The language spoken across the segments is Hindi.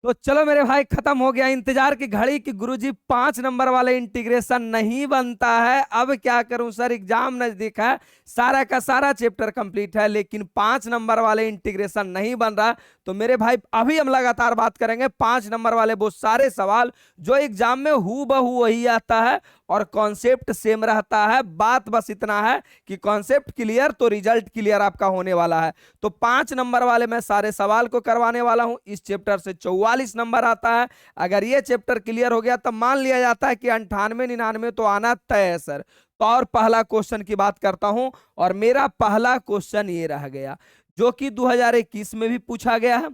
तो चलो मेरे भाई, खत्म हो गया इंतजार की घड़ी कि गुरुजी 5 नंबर वाले इंटीग्रेशन नहीं बनता है। अब क्या करूं सर, एग्जाम नजदीक है, सारा का सारा चैप्टर कंप्लीट है, लेकिन 5 नंबर वाले इंटीग्रेशन नहीं बन रहा। तो मेरे भाई अभी हम लगातार बात करेंगे 5 नंबर वाले वो सारे सवाल जो एग्जाम में हु बहू वही आता है और कॉन्सेप्ट सेम रहता है। बात बस इतना है कि कॉन्सेप्ट क्लियर तो रिजल्ट क्लियर आपका होने वाला है। तो 5 नंबर वाले मैं सारे सवाल को करवाने वाला हूं। इस चैप्टर से 44 नंबर आता है। अगर ये चैप्टर क्लियर हो गया तो मान लिया जाता है कि 98 99 तो आना तय है सर। तो और पहला क्वेश्चन की बात करता हूं, और मेरा पहला क्वेश्चन ये रह गया जो कि 2021 में भी पूछा गया है।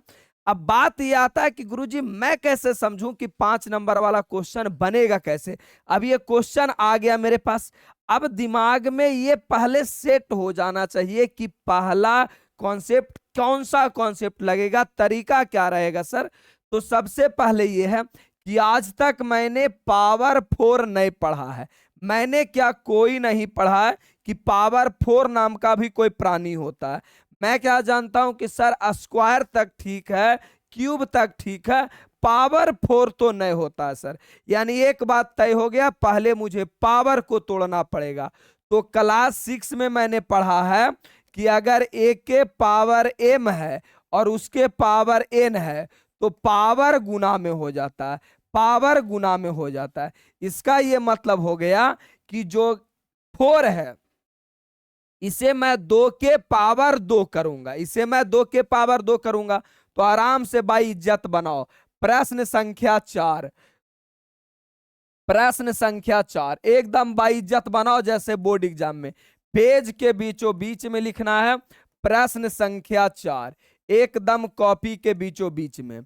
अब बात यह आता है कि गुरुजी मैं कैसे समझूं कि 5 नंबर वाला क्वेश्चन बनेगा कैसे। अब ये क्वेश्चन आ गया मेरे पास, अब दिमाग में ये पहले सेट हो जाना चाहिए कि पहला कॉन्सेप्ट कौन सा कॉन्सेप्ट लगेगा, तरीका क्या रहेगा सर। तो सबसे पहले ये है कि आज तक मैंने पावर 4 नहीं पढ़ा है। मैंने क्या कोई नहीं पढ़ा है कि पावर 4 नाम का भी कोई प्राणी होता है। मैं क्या जानता हूं कि सर स्क्वायर तक ठीक है, क्यूब तक ठीक है, पावर 4 तो नहीं होता है सर। यानी एक बात तय हो गया, पहले मुझे पावर को तोड़ना पड़ेगा। तो क्लास 6 में मैंने पढ़ा है कि अगर ए के पावर m है और उसके पावर n है तो पावर गुना में हो जाता है, पावर गुना में हो जाता है। इसका यह मतलब हो गया कि जो 4 है इसे मैं 2 के पावर 2 करूंगा, इसे मैं 2 के पावर 2 करूंगा। तो आराम से भाई इज्जत बनाओ। प्रश्न संख्या 4, प्रश्न संख्या 4 एकदम भाई इज्जत बनाओ जैसे बोर्ड एग्जाम में पेज के बीचों बीच में लिखना है। प्रश्न संख्या 4 एकदम कॉपी के बीचों बीच में।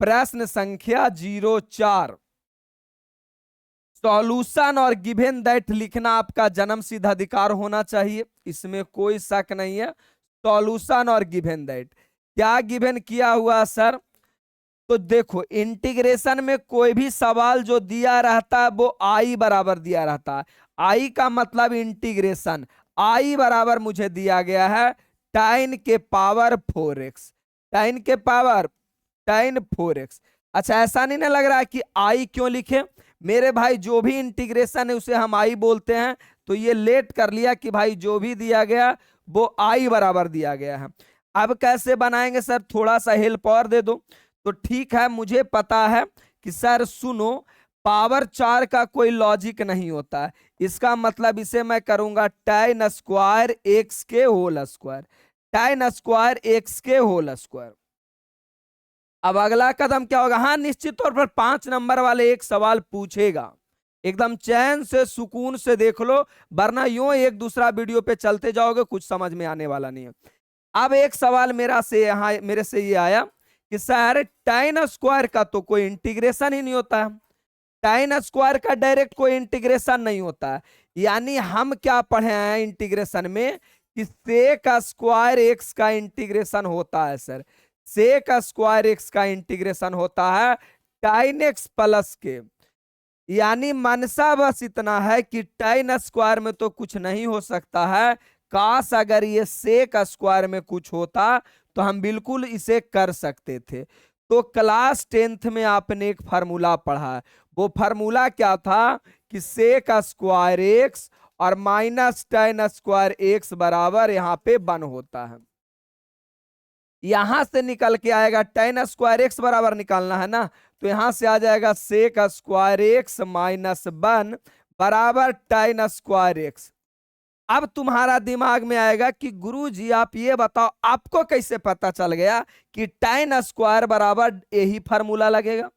प्रश्न संख्या 04, सॉल्यूशन और गिवन दैट लिखना आपका जन्म सिद्ध अधिकार होना चाहिए, इसमें कोई शक नहीं है। सॉल्यूशन और गिवन दैट क्या गिवन किया हुआ सर। तो देखो इंटीग्रेशन में कोई भी सवाल जो दिया रहता है वो आई बराबर दिया रहता है। आई का मतलब इंटीग्रेशन, आई बराबर मुझे दिया गया है tan के पावर 4x, tan के पावर tan 4x। अच्छा ऐसा नहीं ना लग रहा है कि आई क्यों लिखे मेरे भाई, जो भी इंटीग्रेशन है उसे हम आई बोलते हैं। तो ये लेट कर लिया कि भाई जो भी दिया गया वो आई बराबर दिया गया है। अब कैसे बनाएंगे सर, थोड़ा सा हेल्प और दे दो। तो ठीक है मुझे पता है कि सर सुनो, पावर 4 का कोई लॉजिक नहीं होता है। इसका मतलब इसे मैं करूंगा tan स्क्वायर एक्स के whole square, tan square X के होल स्क्वायर। अब अगला कदम क्या होगा, हाँ निश्चित तौर पर 5 नंबर वाले एक सवाल पूछेगा, एकदम चैन से सुकून से देख लो, वरना यूं एक दूसरा वीडियो पे चलते जाओगे कुछ समझ में आने वाला नहीं है। अब एक सवाल मेरे से ये आया कि सर tan स्क्वायर का तो कोई इंटीग्रेशन ही नहीं होता है, tan स्क्वायर का डायरेक्ट कोई इंटीग्रेशन नहीं होता है। यानी हम क्या पढ़े हैं इंटीग्रेशन में कि सेक स्क्वायर एक्स का इंटीग्रेशन होता है सर, सेक स्क्वायर एक्स का इंटीग्रेशन होता है tan एक्स प्लस के। यानी मनसा बस इतना है कि tan स्क्वायर में तो कुछ नहीं हो सकता है, काश अगर ये सेक स्क्वायर में कुछ होता तो हम बिल्कुल इसे कर सकते थे। तो क्लास 10th में आपने एक फार्मूला पढ़ा है, वो फार्मूला क्या था कि सेक स्क्वायर एक्स और माइनस tan स्क्वायर एक्स बराबर यहां पे 1 होता है। यहां से निकल के आएगा tan स्क्वायर एक्स बराबर निकालना है ना, तो यहां से आ जाएगा सेक स्क्वायर एक्स माइनस 1 बराबर tan स्क्वायर एक्स। अब तुम्हारा दिमाग में आएगा कि गुरुजी आप ये बताओ आपको कैसे पता चल गया कि tan स्क्वायर बराबर यही फार्मूला लगेगा।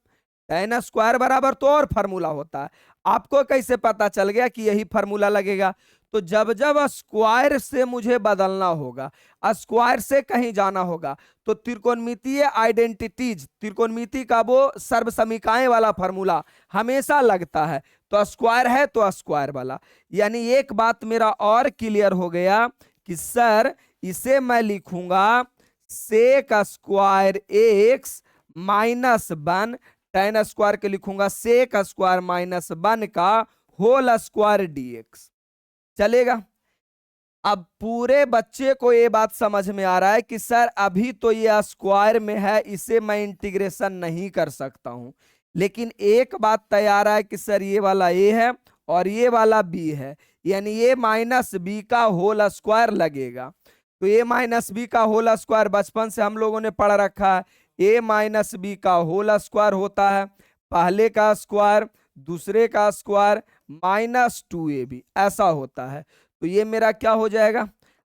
tan स्क्वायर बराबर तो और फार्मूला होता है, आपको कैसे पता चल गया कि यही फार्मूला लगेगा। तो जब जब स्क्वायर से मुझे बदलना होगा, स्क्वायर से कहीं जाना होगा, तो त्रिकोणमितीय आइडेंटिटीज, त्रिकोणमिति का वो सर्वसमीकाएं वाला फार्मूला हमेशा लगता है। तो स्क्वायर है तो स्क्वायर वाला। यानी एक बात मेरा और क्लियर हो गया कि सर इसे मैं लिखूंगा sec square X minus 1, tan square के लिखूंगा सेक स्क्वायर माइनस 1 का होल स्क्वायर dx, चलेगा। अब पूरे बच्चे को ये बात समझ में आ रहा है कि सर अभी तो ये स्क्वायर में है, इसे मैं इंटीग्रेशन नहीं कर सकता हूं, लेकिन एक बात तैयार है कि सर ये वाला ए है और ये वाला बी है, यानी ये माइनस बी का होल स्क्वायर लगेगा। तो ए माइनस बी का होल स्क्वायर बचपन से हम लोगों ने पढ़ रखा है, ए माइनस बी का होल स्क्वायर होता है पहले का स्क्वायर दूसरे का स्क्वायर माइनस 2ab, ऐसा होता है। तो ये मेरा क्या हो जाएगा,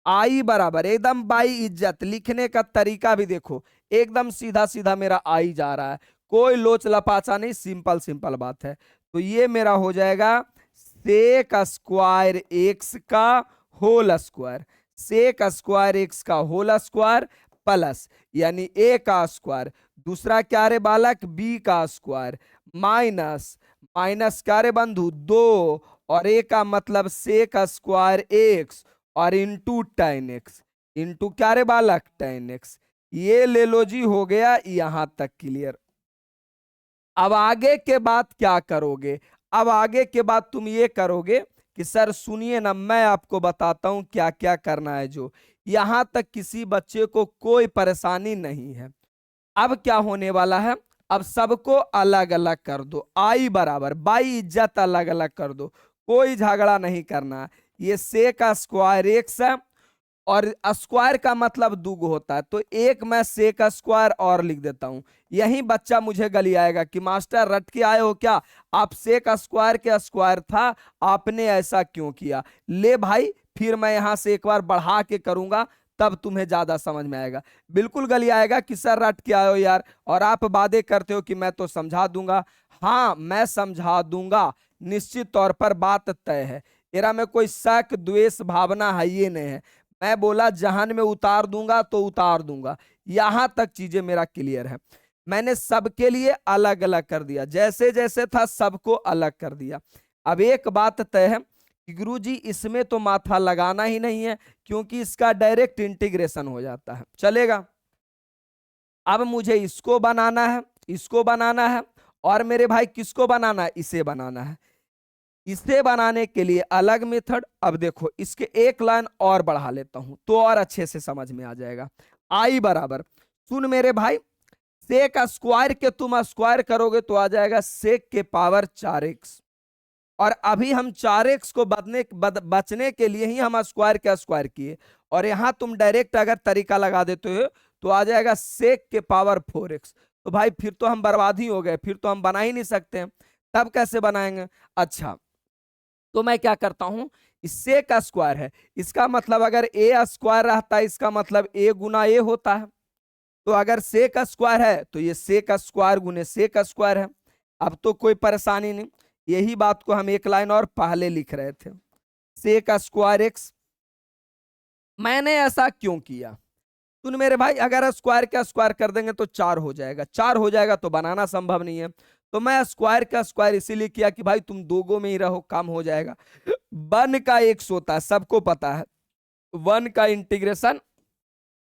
आई बराबर एकदम बाई इज्जत, लिखने का तरीका भी देखो एकदम सीधा सीधा मेरा आई जा रहा है, कोई लोच लपाचा नहीं, सिंपल सिंपल बात है। तो ये मेरा हो जाएगा सेक स्क्वायर एक्स का whole square, sec square X का होल स्क्वायर प्लस यानी ए का स्क्वायर, दूसरा क्या रे बालक बी का स्क्वायर माइनस माइनस क्या रे बंधु 2 और ए का मतलब सेक स्क्वायर एक्स और इंटू टेन एक्स, इंटू क्या रे बालक टेन एक्स। ये ले लो जी, हो गया यहां तक क्लियर। अब आगे के बाद क्या करोगे, अब आगे के बाद तुम ये करोगे कि सर सुनिए ना, मैं आपको बताता हूं क्या क्या करना है। जो यहां तक किसी बच्चे को कोई परेशानी नहीं है। अब क्या होने वाला है, अब सबको अलग अलग कर दो, आई बराबर बाई इज्जत अलग अलग कर दो, कोई झगड़ा नहीं करना। ये से का स्क्वायर एक्स है और स्क्वायर का मतलब दुगो होता है, तो एक मैं से का स्क्वायर और लिख देता हूं। यही बच्चा मुझे गली आएगा कि मास्टर रट के आए हो क्या, आप से का स्क्वायर के स्क्वायर था, आपने ऐसा क्यों किया। ले भाई फिर मैं यहां से एक बार बढ़ा के करूंगा, तब तुम्हें ज्यादा समझ में आएगा। बिल्कुल गली आएगा कि सर रट के आए हो यार, और आप वादे करते हो कि मैं तो समझा दूंगा। हाँ मैं समझा दूंगा, निश्चित तौर पर बात तय है, मेरा में कोई शक द्वेष भावना है ये नहीं है। मैं बोला जहान में उतार दूंगा तो उतार दूंगा, यहां तक चीजें मेरा क्लियर है। मैंने सबके लिए अलग अलग कर दिया, जैसे जैसे था सबको अलग कर दिया। अब एक बात तय है कि गुरुजी इसमें तो माथा लगाना ही नहीं है, क्योंकि इसका डायरेक्ट इंटीग्रेशन हो जाता है, चलेगा। अब मुझे इसको बनाना है, इसको बनाना है, और मेरे भाई किसको बनाना है, इसे बनाना है। इसे बनाने के लिए अलग मेथड। अब देखो इसके एक लाइन और बढ़ा लेता हूं तो और अच्छे से समझ में आ जाएगा। आई बराबर, सुन मेरे भाई, सेक स्क्वायर के तुम स्क्वायर करोगे तो आ जाएगा सेक के पावर 4x, और अभी हम 4x को बचने के लिए ही हम स्क्वायर के स्क्वायर किए, और यहां तुम डायरेक्ट अगर तरीका लगा देते हो तो आ जाएगा सेक के पावर 4x। तो भाई फिर तो हम बर्बाद ही हो गए, फिर तो हम बना ही नहीं सकते, तब कैसे बनाएंगे। अच्छा तो मैं क्या करता हूं, इससे का स्क्वायर है, इसका मतलब अगर ए स्क्वायर रहता है इसका मतलब ए गुना ए होता है, तो अगर से का स्क्वायर है तो ये से का स्क्वायर गुने से का स्क्वायर है। अब तो कोई परेशानी नहीं, यही बात को हम एक लाइन और पहले लिख रहे थे, से का स्क्वायर एक्स। मैंने ऐसा क्यों किया, सुन मेरे भाई, अगर स्क्वायर का स्क्वायर कर देंगे तो 4 हो जाएगा, 4 हो जाएगा तो बनाना संभव नहीं है। तो मैं स्क्वायर का स्क्वायर इसीलिए किया कि भाई तुम दोगो में ही रहो, काम हो जाएगा। 1 का एक्स होता है, सबको पता है 1 का इंटीग्रेशन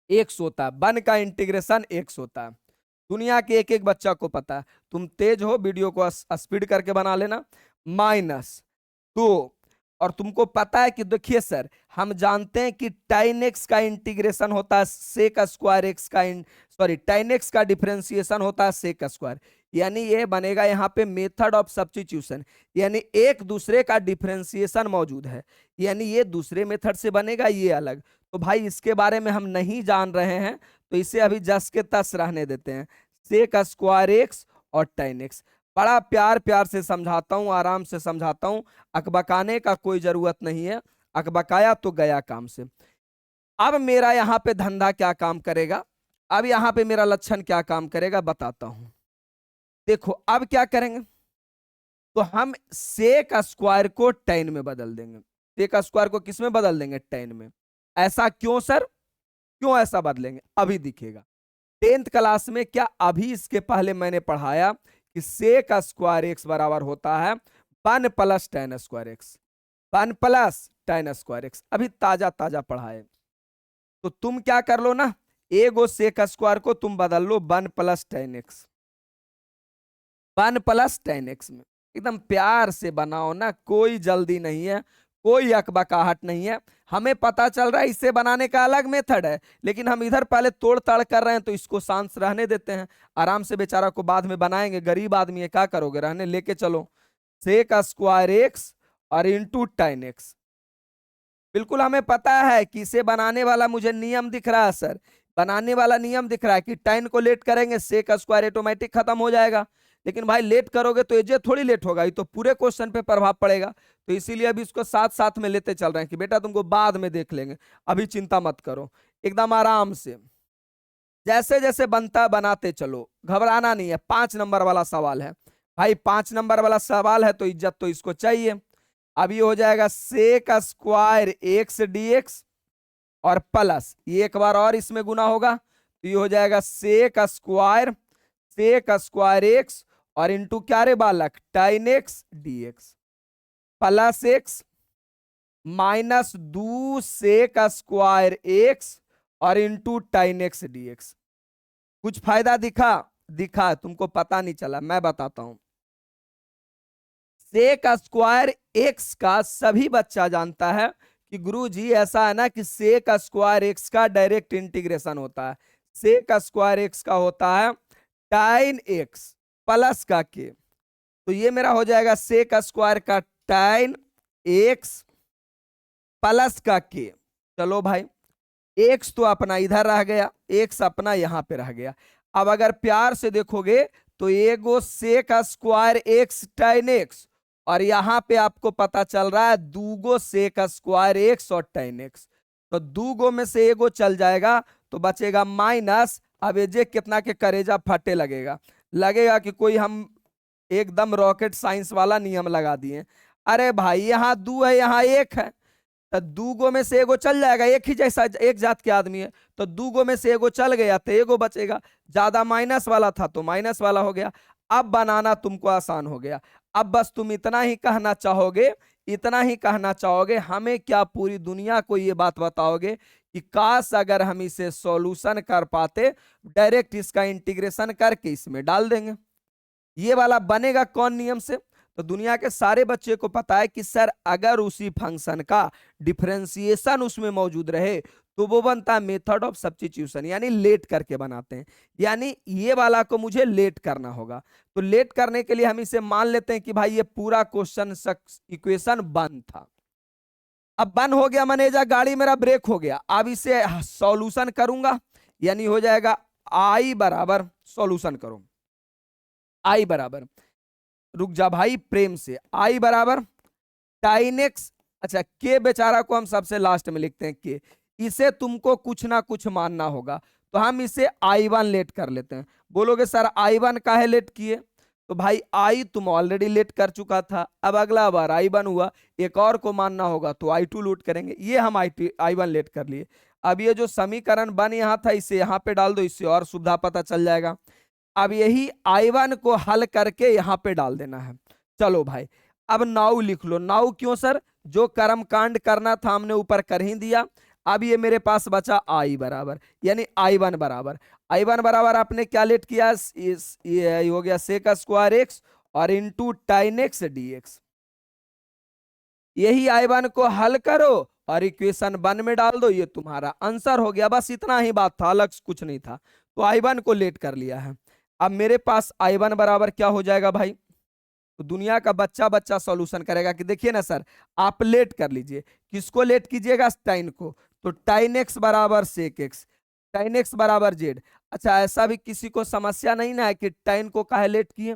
एक्स होता है, 1 का इंटीग्रेशन एक्स होता है, दुनिया के एक एक बच्चा को पता है। तुम तेज हो, वीडियो को स्पीड करके बना लेना। माइनस 2, और तुमको पता है कि देखिए सर हम जानते हैं कि tan x का इंटीग्रेशन होता है सेक स्क्वायर एक्स का, सॉरी tan x का डिफरेंशिएशन होता है सेक स्क्वायर, यानी ये बनेगा यहाँ पे मेथड ऑफ सब्स्टिट्यूशन, यानी एक दूसरे का डिफरेंशिएशन मौजूद है, यानी ये दूसरे मेथड से बनेगा ये अलग। तो भाई इसके बारे में हम नहीं जान रहे हैं, तो इसे अभी जस के तस रहने देते हैं, सेक स्क्वायर एक्स और tan x। बड़ा प्यार प्यार से समझाता हूं, आराम से समझाता हूं, अकबकाने का कोई जरूरत नहीं है, अकबकाया तो गया काम से। अब मेरा यहां पे धंधा क्या काम करेगा, अब यहां पे मेरा लक्षण क्या काम करेगा बताता हूं। देखो अब क्या करेंगे, तो हम सेक स्क्वायर को tan में बदल देंगे, सेक स्क्वायर को किस में बदल देंगे, tan में। ऐसा क्यों सर, क्यों ऐसा बदलेंगे अभी दिखेगा। 10th क्लास में क्या अभी इसके पहले मैंने पढ़ाया कि सेक स्क्वायर एक्स बराबर होता है 1 plus tan square x, 1 plus tan square x, अभी ताजा ताजा पढ़ाए। तो तुम क्या कर लो ना, एगो सेक स्क्वायर को तुम बदल लो 1 plus tan x, 1 plus tan x में, एकदम प्यार से बनाओ ना, कोई जल्दी नहीं है, कोई अकबकाहट नहीं है। हमें पता चल रहा है इससे बनाने का अलग मेथड है, लेकिन हम इधर पहले तोड़ ताड़ कर रहे हैं तो इसको शांत रहने देते हैं। आराम से बेचारा को बाद में बनाएंगे, गरीब आदमी है, क्या करोगे, रहने लेके चलो। सेक स्क्वायर एक्स और इंटू टेन एक्स। बिल्कुल हमें पता है कि इसे बनाने वाला मुझे नियम दिख रहा है सर, बनाने वाला नियम दिख रहा है कि टेन को लेट करेंगे सेक स्क्वायर ऑटोमेटिक खत्म हो जाएगा। लेकिन भाई लेट करोगे तो ये थोड़ी लेट होगा, ये तो पूरे क्वेश्चन पे प्रभाव पड़ेगा। तो इसीलिए अभी इसको साथ साथ में लेते चल रहे हैं कि बेटा तुमको बाद में देख लेंगे, अभी चिंता मत करो, एकदम आराम से जैसे जैसे बनता है बनाते चलो, घबराना नहीं है। 5 नंबर वाला सवाल है भाई, 5 नंबर वाला सवाल है तो इज्जत तो इसको चाहिए। अब ये हो जाएगा sec square x d x और प्लस ये एक बार और इसमें गुना होगा तो ये हो जाएगा सेक स्क्वायर एक्स और इंटू क्या रे बालक tan x d x plus x minus 2 sec square x और into tan x d x. कुछ फायदा दिखा? दिखा, तुमको पता नहीं चला, मैं बताता हूं। सेक स्क्वायर एक्स का सभी बच्चा जानता है कि गुरुजी ऐसा है ना कि सेक स्क्वायर एक्स का डायरेक्ट इंटीग्रेशन होता है। सेक स्क्वायर एक्स का होता है टेन एक्स प्लस का के, तो ये मेरा हो जाएगा सेक स्क्वायर का टेन एक्स प्लस का के। चलो भाई, एक्स तो अपना इधर रह गया, एक्स अपना यहां पे रह गया। अब अगर प्यार से देखोगे तो एगो sec square x ten x और यहां पे आपको पता चल रहा है दूगो सेक स्क्वायर एक्स और टेन एक्स, तो दूगो में से एगो चल जाएगा तो बचेगा माइनस। अब ये कितना के करेजा फटे लगेगा, लगेगा कि कोई हम एकदम रॉकेट साइंस वाला नियम लगा दिए। अरे भाई यहाँ दू है यहाँ एक है, तो दूगो में से एगो चल जाएगा, एक ही जैसा एक जात के आदमी है, तो दूगो में से एगो चल गया तो एगो बचेगा। ज्यादा माइनस वाला था तो माइनस वाला हो गया। अब बनाना तुमको आसान हो गया। अब बस तुम इतना ही कहना चाहोगे, इतना ही कहना चाहोगे, हमें क्या पूरी दुनिया को ये बात बताओगे कि काश अगर हम इसे सॉल्यूशन कर पाते, डायरेक्ट इसका इंटीग्रेशन करके इसमें डाल देंगे। ये वाला बनेगा कौन नियम से? तो दुनिया के सारे बच्चे को पता है कि सर अगर उसी फंक्शन का डिफरेंशिएशन उसमें मौजूद रहे तो वो बनता है मेथड ऑफ सब्स्टिट्यूशन, यानी लेट करके बनाते हैं। यानी ये वाला को मुझे लेट करना होगा, तो लेट करने के लिए हम इसे मान लेते हैं कि भाई ये पूरा क्वेश्चन इक्वेशन बन था। अब बन हो गया मैनेजा, गाड़ी मेरा ब्रेक हो गया। अब इसे सॉल्यूशन करूंगा, यानी हो जाएगा आई बराबर, सॉल्यूशन करो आई बराबर, रुक जा भाई प्रेम से, आई बराबर टाइन एक्स, अच्छा के बेचारा को हम सबसे लास्ट में लिखते हैं के, इसे तुमको कुछ ना कुछ मानना होगा, तो हम इसे I1 लेट कर लेते हैं। बोलोगे सर I1 काहे लेट किए? तो भाई I तुम ऑलरेडी लेट कर चुका था, अब अगला बार I1 हुआ, एक और को मानना होगा तो I2 लूट करेंगे, ये हम I1 लेट कर लिए। अब ये जो समीकरण बन यहाँ था इसे यहाँ पे डाल दो, इससे और सुविधा पता चल जाएगा। अब यही I1 को हल करके यहाँ पे डाल देना है। चलो भाई अब नाउ लिख लो। नाउ क्यों सर? जो कर्म कांड करना था हमने ऊपर कर ही दिया। अब ये मेरे पास बचा आई बराबर, यानी I1 बराबर, I1 बराबर आपने क्या लेट किया, ये हो गया सेक स्क्वायर एक्स और into tan x d x. यही I1 को हल करो और इक्वेशन 1 में डाल दो, ये तुम्हारा आंसर हो गया। बस इतना ही बात था, अलग कुछ नहीं था। तो I1 को लेट कर लिया है। अब मेरे पास I1 बराबर क्या हो जाएगा भाई? तो दुनिया का बच्चा बच्चा सॉल्यूशन करेगा कि देखिए ना सर, आप लेट कर लीजिए। किसको लेट कीजिएगा? टाइन को। तो टाइन एक्स बराबर सेक एक्स, टाइन एक्स बराबर जेड। अच्छा ऐसा भी किसी को समस्या नहीं ना है कि टाइन को काहे लेट किए?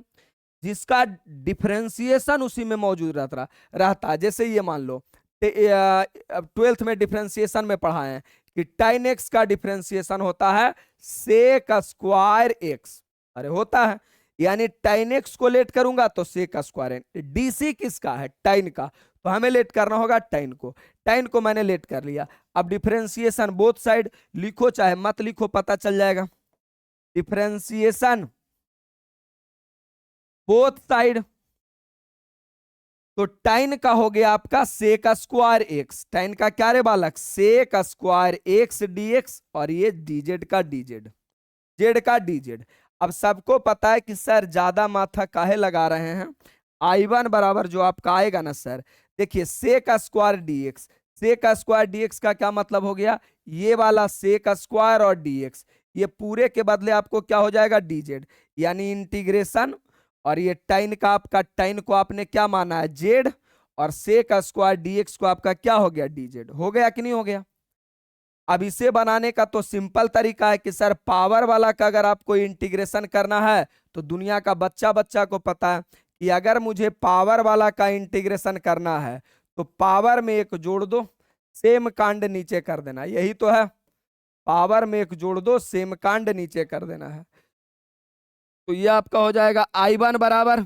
जिसका डिफरेंशिएशन उसी में मौजूद रहता। जैसे ये मान लो 12th में डिफरेंशिएशन में पढ़ा है कि टाइन एक्स का डिफरेंशिएशन होता है सेक स्क्वायर एक्स, अरे होता है, यानी टाइन एक्स को लेट करूंगा तो सेक स्क्वायर। डीसी किसका है? टाइन का, तो हमें लेट करना होगा टाइन को। टाइन को मैंने लेट कर लिया। अब डिफरेंशिएशन बोथ साइड लिखो चाहे मत लिखो, पता चल जाएगा। डिफरेंशिएशन बोथ साइड, तो टाइन का हो गया आपका सेक स्क्वायर एक्स, टाइन का क्या रे बालक? सेक स्क्वायर एक्स डीएक्स, और ये डीजेड का डीजेड, जेड का डीजेड। अब सबको पता है कि सर ज्यादा माथा काहे लगा रहे हैं? I1 बराबर जो आपका आएगा ना सर, देखिए sec square dx, sec square dx का क्या मतलब हो गया, ये वाला सेक स्क्वायर और डीएक्स, ये पूरे के बदले आपको क्या हो जाएगा डीजेड, यानी इंटीग्रेशन, और ये टाइन का आपका टाइन को आपने क्या माना है जेड, और सेक स्क्वायर डीएक्स को आपका क्या हो गया डीजेड, हो गया कि नहीं हो गया। अब इसे बनाने का तो सिंपल तरीका है कि सर पावर वाला का अगर आपको इंटीग्रेशन करना है तो दुनिया का बच्चा बच्चा को पता है कि अगर मुझे पावर वाला का इंटीग्रेशन करना है तो पावर में एक जोड़ दो, सेम कांड नीचे कर देना, यही तो है, पावर में एक जोड़ दो, सेम कांड नीचे कर देना है। तो ये आपका हो जाएगा I1 बराबर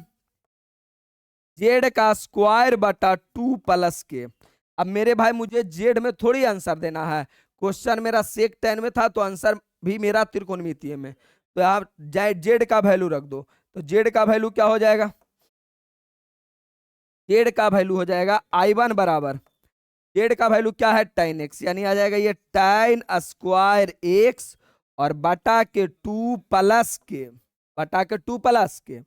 जेड का स्क्वायर बटा 2 प्लस के। अब मेरे भाई मुझे जेड में थोड़ी आंसर देना है, क्वेश्चन मेरा सेक टेन में था तो आंसर भी मेरा त्रिकोणमितीय में, तो आप जेड का वैल्यू रख दो, तो जेड का वैल्यू क्या हो जाएगा, जेड का वैल्यू हो जाएगा I1 बराबर, जेड का वैल्यू क्या है tan x, यानी आ जाएगा ये tan स्क्वायर x और बटा के 2 प्लस के, बटा के 2 प्लस के।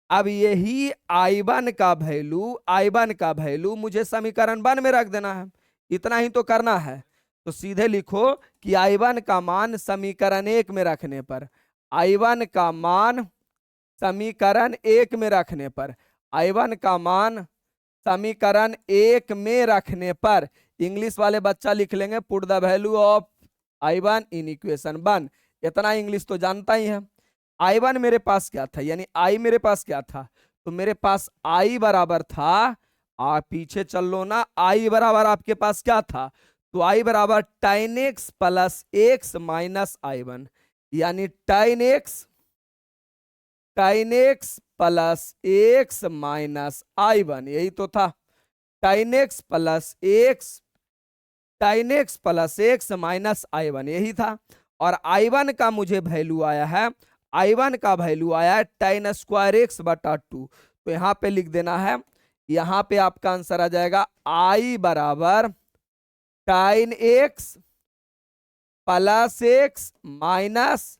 अब यही I1 का वैल्यू, I1 का वैल्यू मुझे समीकरण 1 में रख देना है, इतना ही तो करना है। तो सीधे लिखो कि I1 का मान समीकरण 1 में रखने पर, I1 का मान समीकरण 1 में रखने पर, I1 का मान समीकरण 1 में रखने पर, इंग्लिश वाले बच्चा लिख लेंगे put the value of I1 in equation 1, इतना इंग्लिश तो जानता ही है। I1 मेरे पास क्या था, यानी I मेरे पास क्या था, तो मेरे पास I बराबर था, आप पीछे चल लो ना, I बराबर आपके पास क्या था, तो I बराबर tan x plus x minus I1, यानी tan x plus x minus I1, यही तो था, tan x plus x minus I1 यही था। और I1 का मुझे वैल्यू आया है, I1 का वैल्यू आया है tan स्क्वायर x बटा 2, तो यहां पे लिख देना है, यहां पे आपका आंसर आ जाएगा I बराबर tan x plus x minus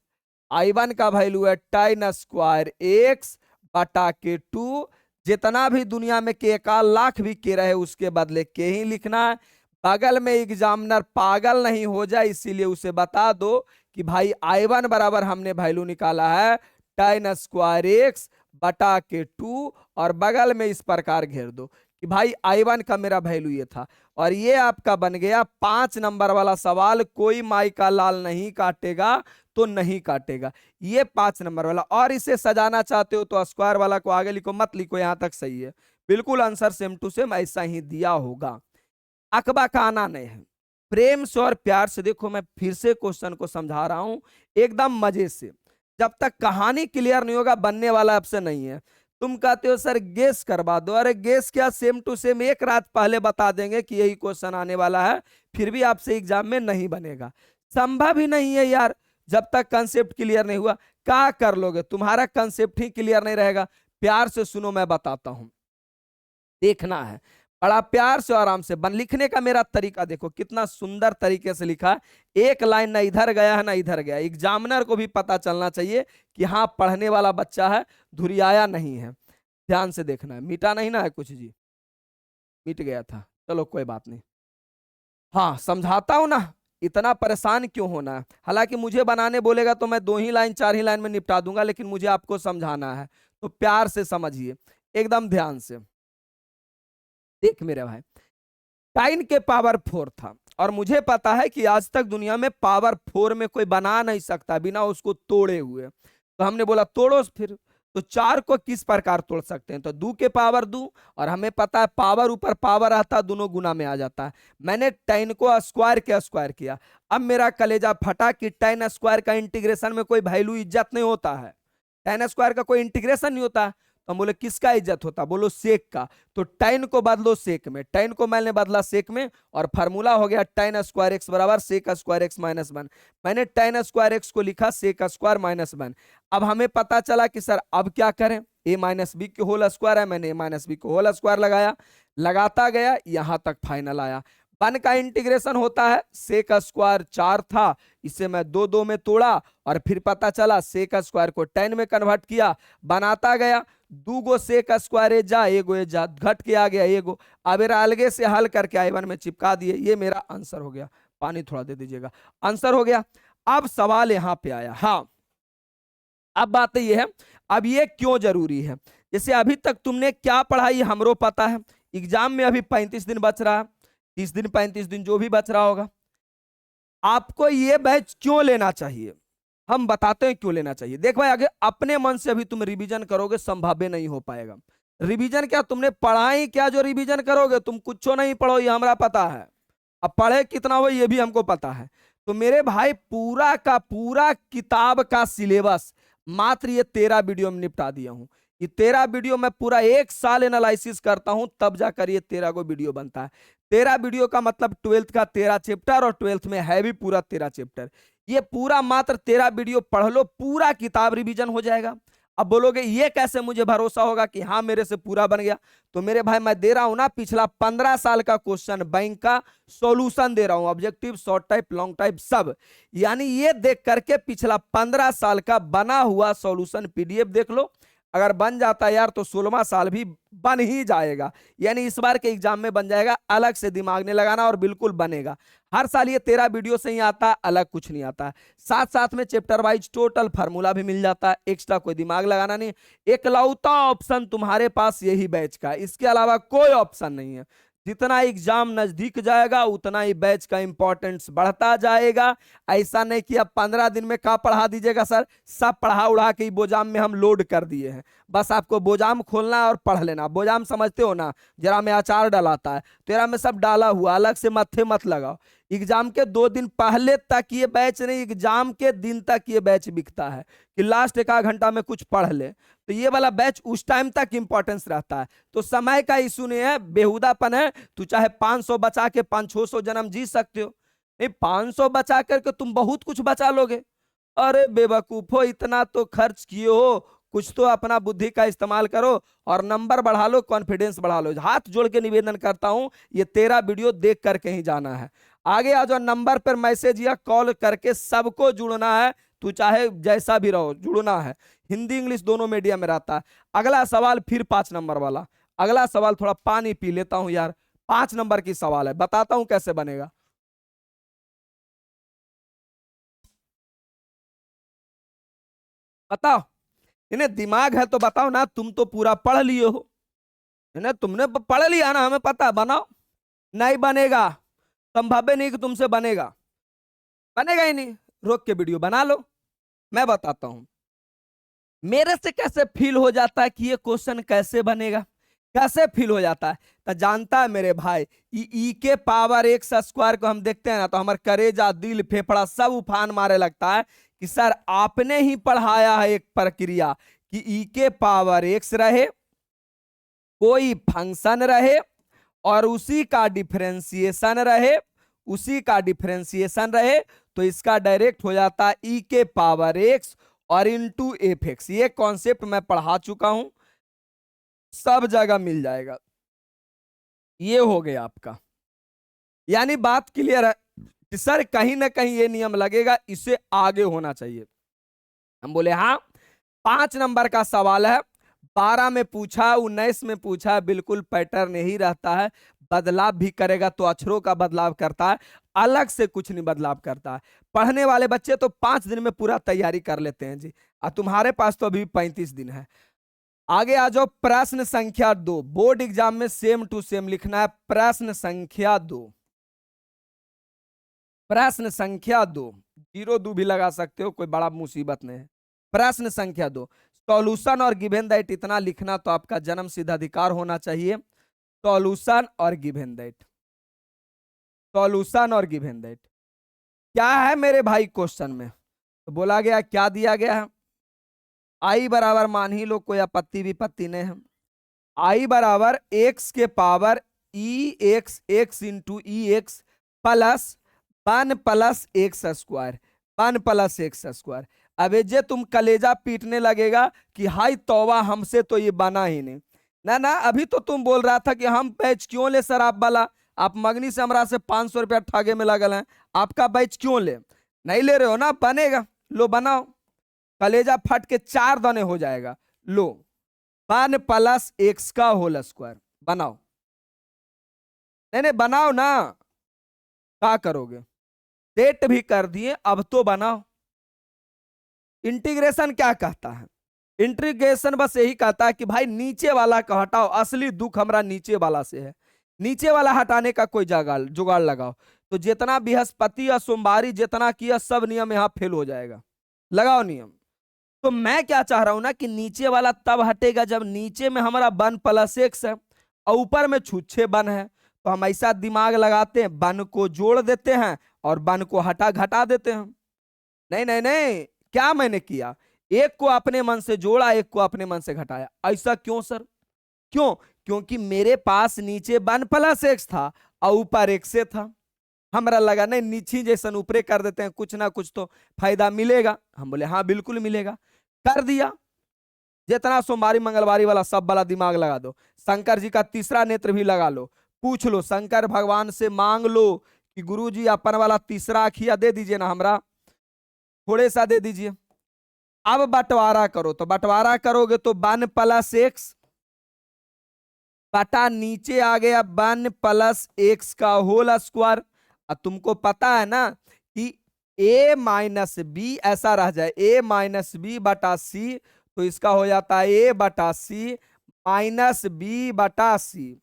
I1 का वैल्यू है tan स्क्वायर x बटा के 2, जितना भी दुनिया में के का लाख भी के रहे उसके बदले के ही लिखना है। बगल में एग्जामिनर पागल नहीं हो जाए इसीलिए उसे बता दो कि भाई I1 बराबर हमने वैल्यू निकाला है tan स्क्वायर x बटा के 2, और बगल में इस प्रकार घेर दो कि भाई I1 का मेरा वैल्यू ये था, और ये आपका बन गया 5 नंबर वाला सवाल। कोई माई का लाल नहीं काटेगा तो नहीं काटेगा, ये 5 नंबर वाला। और इसे सजाना चाहते हो तो स्क्वायर वाला को आगे लिखो, मत लिखो, यहां तक सही है, बिल्कुल आंसर सेम टू सेम ऐसा ही दिया होगा। अकबा का आना नहीं है, प्रेम से और प्यार से देखो, मैं फिर से क्वेश्चन को समझा रहा हूं एकदम मजे से, जब तक कहानी क्लियर नहीं होगा बनने वाला आपसे नहीं है। तुम कहते हो सर गेस करवा दो, अरे गेस क्या, सेम टू सेम एक रात पहले बता देंगे कि यही क्वेश्चन आने वाला है, फिर भी आपसे एग्जाम में नहीं बनेगा, संभव ही नहीं है यार। जब तक कंसेप्ट क्लियर नहीं हुआ क्या कर लोगे, तुम्हारा कंसेप्ट ही क्लियर नहीं रहेगा। प्यार से सुनो, मैं बताता हूं, देखना है, बड़ा प्यार से आराम से बन। लिखने का मेरा तरीका देखो कितना सुंदर तरीके से लिखा, एक लाइन ना इधर गया है ना इधर गया, एग्जामिनर को भी पता चलना चाहिए कि हाँ पढ़ने वाला बच्चा है, धुरियाया नहीं है। ध्यान से देखना है, मिटा नहीं ना है कुछ जी, मिट गया था, चलो कोई बात नहीं। हाँ समझाता हूं ना, इतना परेशान क्यों होना है। हालांकि मुझे बनाने बोलेगा तो मैं 2 ही लाइन 4 ही लाइन में निपटा दूंगा, लेकिन मुझे आपको समझाना है तो प्यार से समझिए, एकदम ध्यान से। देख मेरे भाई, टाइन के पावर 4 था, और मुझे पता है कि आज तक दुनिया में पावर 4 में कोई बना नहीं सकता बिना उसको तोड़े हुए, तो हमने बोला तोड़ो फिर। तो 4 को किस प्रकार तोड़ सकते हैं, तो 2 के पावर 2, और हमें पता है पावर ऊपर पावर आता है दोनों गुना में आ जाता है। मैंने टाइन को स्क्वायर के स्क्वायर किया, अब मेरा कलेजा फटा कि टाइन स्क्वायर का इंटीग्रेशन में कोई वैल्यू इज्जत नहीं होता है, टाइन स्क्वायर का कोई इंटीग्रेशन नहीं होता। तो हम बोले किसका इज्जत होता, बोलो सेक का, तो टाइन को बदलो सेक में, टाइन को मैंने बदला सेक में, और फार्मूला हो गया टाइन स्क्वायर एक्स बराबर सेक स्क्वायर एक्स माइनस 1। मैंने टाइन स्क्वायर एक्स को लिखा सेक स्क्वायर माइनस 1। अब हमें पता चला कि सर अब क्या करें, ए माइनस बी के होल स्क्वायर है, मैंने ए माइनस बी को होल स्क्वायर लगाया, लगाता गया यहां तक फाइनल आया। 1 का इंटीग्रेशन होता है, सेक स्क्वायर 4 था, इसे मैं 2 में तोड़ा, और फिर पता चला सेक स्क्वायर को tan में कन्वर्ट किया, बनाता गया, 2 सेक स्क्वायर ए जा, एगो ए जा, घट के आ गया एगो। अब मेरा अलगे से हल करके I1 में चिपका दिए, ये मेरा आंसर हो गया। पानी थोड़ा दे दीजिएगा, आंसर हो गया। अब सवाल यहां पे आया, हाँ अब बात ये है, अब ये क्यों जरूरी है। जैसे अभी तक तुमने क्या पढ़ा ये हमरो पता है, एग्जाम में अभी 35 दिन बच रहा है, 30 दिन 35 दिन जो भी बच रहा होगा, आपको ये बैच क्यों लेना चाहिए, हम बताते हैं क्यों लेना चाहिए। देख भाई, अगर अपने मन से अभी तुम रिवीजन करोगे संभाव्य नहीं हो पाएगा। रिवीजन क्या, तुमने पढ़ा ही क्या जो रिवीजन करोगे, तुम कुछ नहीं पढ़ो ये हमरा पता है, अब पढ़े कितना हो ये भी हमको पता है। तो मेरे भाई पूरा का पूरा किताब का सिलेबस मात्र ये 13 वीडियो में निपटा दिया हूं। ये 13 वीडियो में पूरा 1 साल एनालिसिस करता हूं, तब जाकर ये 13 को वीडियो बनता है। 13 वीडियो का मतलब 12th का 13 चैप्टर, और 12th में है भी पूरा 13 चैप्टर। ये पूरा मात्र 13 वीडियो पढ़ लो, पूरा किताब रिवीजन हो जाएगा। अब बोलोगे ये कैसे मुझे भरोसा होगा कि हाँ मेरे से पूरा बन गया, तो मेरे भाई मैं दे रहा हूं ना पिछला 15 साल का क्वेश्चन बैंक का सॉल्यूशन दे रहा हूं, objective, short type, long type सब। यानी ये देख करके पिछला 15 साल का बना हुआ सॉल्यूशन पीडीएफ देख लो, अगर बन जाता यार तो 16वां साल भी बन ही जाएगा। यानी इस बार के एग्जाम में बन जाएगा, अलग से दिमाग नहीं लगाना और बिल्कुल बनेगा। हर साल ये 13 वीडियो से ही आता है, अलग कुछ नहीं आता है। साथ साथ में चैप्टर वाइज टोटल फार्मूला भी मिल जाता है, एक्स्ट्रा कोई दिमाग लगाना नहीं। एकलौता ऑप्शन तुम्हारे पास यही बैच का, इसके अलावा कोई ऑप्शन नहीं है। जितना एग्जाम नजदीक जाएगा उतना ही बैच का इंपॉर्टेंस बढ़ता जाएगा। ऐसा नहीं कि अब 15 दिन में क्या पढ़ा दीजिएगा सर, सब पढ़ा उड़ा के बोजाम में हम लोड कर दिए हैं, बस आपको बोजाम खोलना और पढ़ लेना। बोजाम समझते हो ना, जरा में अचार डलाता है, तेरा में सब डाला हुआ, अलग से मत्थे मत लगाओ। एग्जाम के 2 दिन पहले तक ये बैच नहीं, एग्जाम के दिन तक ये बैच बिकता है कि लास्ट 1 घंटा में कुछ पढ़ ले, तो ये वाला बैच उस टाइम तक इंपॉर्टेंस रहता है। तो समय का इशू नहीं है, बेहुदापन है। तू चाहे 500 बचा के 500-600 जन्म जी सकते हो, नहीं 500 बचा करके तुम बहुत कुछ बचा लोगे। अरे बेवकूफो, इतना तो खर्च किए हो, कुछ तो अपना बुद्धि का इस्तेमाल करो और नंबर बढ़ा लो, कॉन्फिडेंस बढ़ा लो। हाथ जोड़ के निवेदन करता हूं, ये 13 वीडियो देख करके ही जाना है। आगे आ जाओ, नंबर पर मैसेज या कॉल करके सबको जुड़ना है, तू चाहे जैसा भी रहो जुड़ना है। हिंदी इंग्लिश दोनों मीडियम में रहता है। अगला सवाल फिर 5 नंबर वाला, अगला सवाल थोड़ा पानी पी लेता हूं यार, 5 नंबर की सवाल है, बताता हूं कैसे बनेगा। बताओ, इन्हें दिमाग है तो बताओ ना, तुम तो पूरा पढ़ लिए हो, इन्हें तुमने पढ़ लिया ना, हमें पता। बनाओ, नहीं बनेगा, संभव नहीं कि तुमसे बनेगा, बनेगा ही नहीं। रोक के वीडियो बना लो, मैं बताता हूं मेरे से कैसे फील हो जाता है कि ये क्वेश्चन कैसे बनेगा, कैसे फील हो जाता है। तो जानता है मेरे भाई, ई के पावर एक्स स्क्वायर को हम देखते हैं ना, तो हमारे करेजा, दिल, फेफड़ा सब उफान मारे लगता है कि सर आपने ही पढ़ाया है एक प्रक्रिया कि ई के पावर एक्स रहे, कोई फंक्शन रहे और उसी का डिफरेंशिएशन रहे, उसी का डिफरेंशिएशन रहे, तो इसका डायरेक्ट हो जाता है ई के पावर एक्स और इंटू एफ एक्स। ये कॉन्सेप्ट मैं पढ़ा चुका हूं, सब जगह मिल जाएगा। ये हो गया आपका, यानी बात क्लियर है कि सर कहीं ना कहीं ये नियम लगेगा, इससे आगे होना चाहिए। हम बोले हाँ। 5 नंबर का सवाल है, 12 में पूछा, 19 में पूछा, बिल्कुल पैटर्न यही रहता है। बदलाव भी करेगा तो अक्षरों का बदलाव करता है, अलग से कुछ नहीं बदलाव करता है। पढ़ने वाले बच्चे तो 5 दिन में पूरा तैयारी कर लेते हैं जी, और तुम्हारे पास तो अभी 35 दिन है। आगे आ जाओ, प्रश्न संख्या 2, बोर्ड एग्जाम में सेम टू सेम लिखना है। प्रश्न संख्या 2, प्रश्न संख्या 2, 0-2 भी लगा सकते हो, कोई बड़ा मुसीबत नहीं है। प्रश्न संख्या 2, सॉल्यूशन और गिवन दैट, इतना लिखना तो आपका जन्म सिद्ध अधिकार होना चाहिए। सॉल्यूशन और गिवन दैट, सॉल्यूशन और गिवन दैट क्या है मेरे भाई क्वेश्चन में, तो बोला गया क्या दिया गया है, आई बराबर मान ही लो, कोई आपत्ति विपत्ति नहीं है। आई बराबर एक्स के power e x x into e x plus 1 plus x square, 1 plus x square. अब जे तुम कलेजा पीटने लगेगा कि हाय तौबा, हमसे तो ये बना ही नहीं। ना ना, अभी तो तुम बोल रहा था कि हम बैच क्यों ले सर, आप वाला आप मगनी से हमरा से 500 रुपया ठगे में लगल हैं, आपका बैच क्यों ले, नहीं ले रहे हो ना, बनेगा, लो बनाओ, कलेजा फट के 4 दाने हो जाएगा, लो 1 प्लस एक्स का होल स्क्वायर। बनाओ, नहीं नहीं बनाओ ना, क्या करोगे? सेट भी कर दिए, अब तो बनाओ। इंटीग्रेशन क्या कहता है? इंटीग्रेशन बस यही कहता है कि भाई नीचे वाला का हटाओ, असली दुख हमरा नीचे वाला से है, नीचे वाला हटाने का कोई जुगाड़ लगाओ। तो जितना बृहस्पति या सोमवारी जितना किया सब नियम यहाँ फेल हो जाएगा। लगाओ नियम। तो मैं क्या चाह रहा हूं ना कि नीचे वाला तब हटेगा जब नीचे में हमारा 1 प्लस एक्स है और ऊपर में छुच्छे 1 है। तो हम ऐसा दिमाग लगाते हैं, 1 को जोड़ देते हैं और 1 को हटा घटा देते हैं। नहीं नहीं नहीं, क्या मैंने किया, एक को अपने मन से जोड़ा, एक को अपने मन से घटाया। ऐसा क्यों सर? क्यों? क्योंकि मेरे पास नीचे 1 प्लस एक्स था और ऊपर एक्स से था। हमरा लगा नहीं नीचे जैसन ऊपरे कर देते हैं, कुछ ना कुछ तो फायदा मिलेगा। हम बोले हाँ बिल्कुल मिलेगा, कर दिया। जितना सोमवारी मंगलवारी वाला सब वाला दिमाग लगा दो, शंकर जी का तीसरा नेत्र भी लगा लो, पूछ लो शंकर भगवान से, मांग लो कि गुरु जी अपन वाला तीसरा आखिया दे दीजिए ना, हमरा थोड़े सा दे दीजिए। अब बंटवारा करो, तो बंटवारा करोगे तो 1 प्लस एक्स बटा नीचे आ गया 1 प्लस एक्स का होल स्क्वायर। अब तुमको पता है ना कि a माइनस बी ऐसा रह जाए, a माइनस बी बटा सी, तो इसका हो जाता है a बटा सी माइनस बी बटा सी।